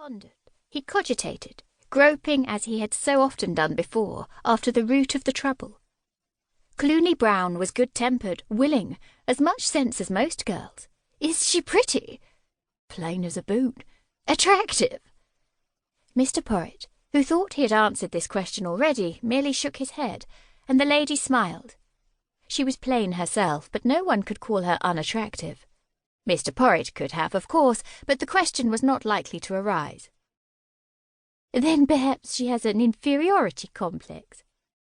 pondered, he cogitated, groping as he had so often done before after the root of the trouble. Cluny Brown was good-tempered, willing, as much sense as most girls. Is she pretty? Plain as a boot. Attractive? Mr. Porritt, who thought he had answered this question already, merely shook his head, and the lady smiled. She was plain herself, but no one could call her unattractive. Mr. Porritt could have, of course, but the question was not likely to arise. Then perhaps she has an inferiority complex.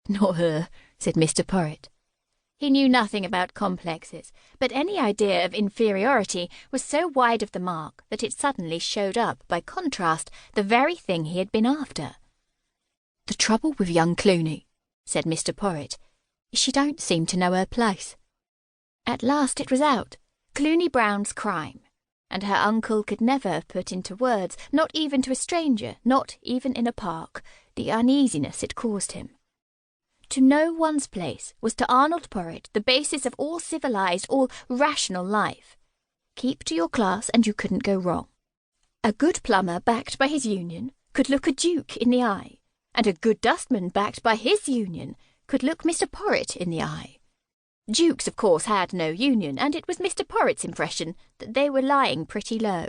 Not her, said Mr. Porritt. He knew nothing about complexes, but any idea of inferiority was so wide of the mark that it suddenly showed up, by contrast, the very thing he had been after. The trouble with young Cluny, said Mr. Porritt, is she don't seem to know her place. At last it was out, Cluny Brown's crime, and her uncle could never have put into words, not even to a stranger, not even in a park, the uneasiness it caused him. To know one's place was to Arnold Porritt the basis of all civilized, all rational life. Keep to your class and you couldn't go wrong. A good plumber backed by his union could look a duke in the eye, and a good dustman backed by his union could look Mr. Porritt in the eye. Dukes, of course, had no union, and it was Mr. Porritt's impression that they were lying pretty low.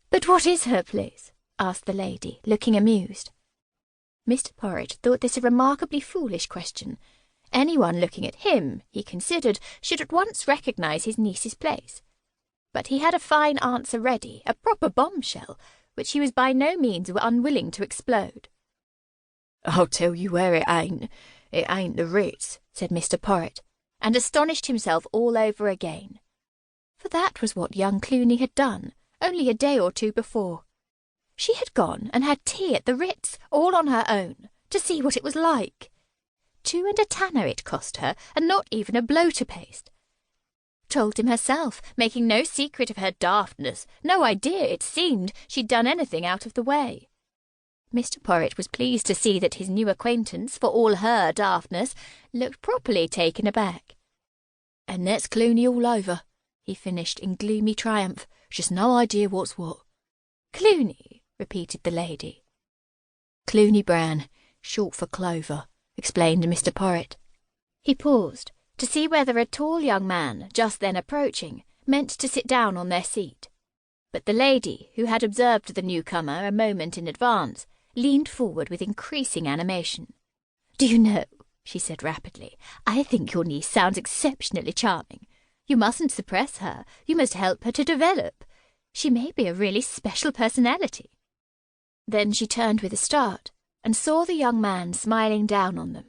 But what is her place? Asked the lady, looking amused. Mr. Porritt thought this a remarkably foolish question. Anyone looking at him, he considered, should at once recognise his niece's place. But he had a fine answer ready, a proper bombshell, which he was by no means unwilling to explode. I'll tell you where it ain't. It ain't the Ritz, said Mr. Porritt, and astonished himself all over again. For that was what young Cluny had done, only a day or two before. She had gone and had tea at the Ritz, all on her own, to see what it was like. 2 and a tanner it cost her, and not even a bloater paste. Told him herself, making no secret of her daftness, no idea, it seemed, she'd done anything out of the way. Mr. Porritt was pleased to see that his new acquaintance, for all her daftness, looked properly taken aback. And that's Cluny all over, he finished in gloomy triumph. Just no idea what's what. Cluny, repeated the lady. Cluny Brown, short for Clover, explained Mr. Porritt. He paused, to see whether a tall young man, just then approaching, meant to sit down on their seat. But the lady, who had observed the newcomer a moment in advance, leaned forward with increasing animation. Do you know, she said rapidly, I think your niece sounds exceptionally charming. You mustn't suppress her. You must help her to develop. She may be a really special personality. Then she turned with a start, and saw the young man smiling down on them,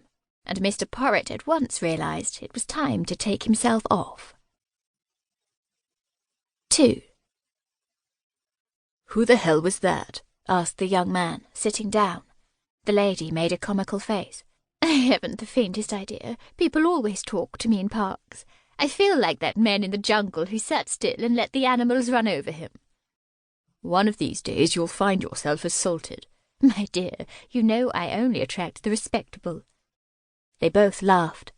and Mr. Porritt at once realized it was time to take himself off. 2. Who the hell was that? Asked the young man, sitting down. The lady made a comical face. I haven't the faintest idea. People always talk to me in parks. I feel like that man in the jungle who sat still and let the animals run over him. One of these days you'll find yourself assaulted. My dear, you know I only attract the respectable. They both laughed.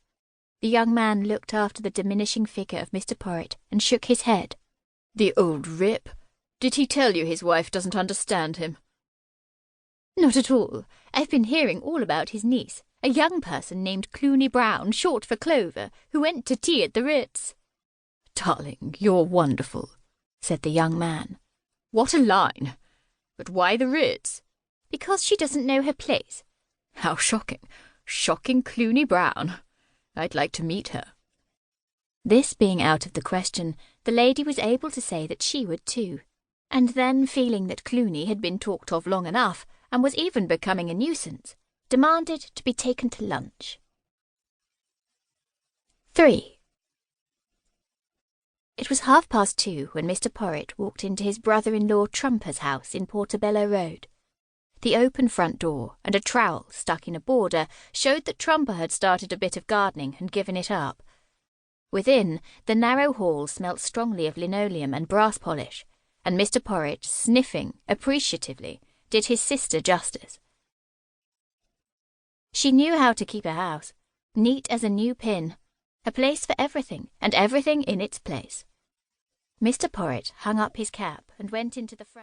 The young man looked after the diminishing figure of Mr. Porritt and shook his head. The old rip! Did he tell you his wife doesn't understand him? Not at all. I've been hearing all about his niece, a young person named Cluny Brown, short for Clover, who went to tea at the Ritz. Darling, you're wonderful, said the young man. What a line! But why the Ritz? Because she doesn't know her place. How shocking! Shocking Cluny Brown! I'd like to meet her. This being out of the question, the lady was able to say that she would too, and then, feeling that Cluny had been talked of long enough, and was even becoming a nuisance, demanded to be taken to lunch. 3. It was 2:30 when Mr. Porritt walked into his brother-in-law Trumper's house in Portobello Road. The open front door and a trowel stuck in a border showed that Trumper had started a bit of gardening and given it up. Within, the narrow hall smelt strongly of linoleum and brass polish, and Mr. Porritt, sniffing appreciatively, did his sister justice. She knew how to keep a house, neat as a new pin, a place for everything, and everything in its place. Mr. Porritt hung up his cap and went into the front.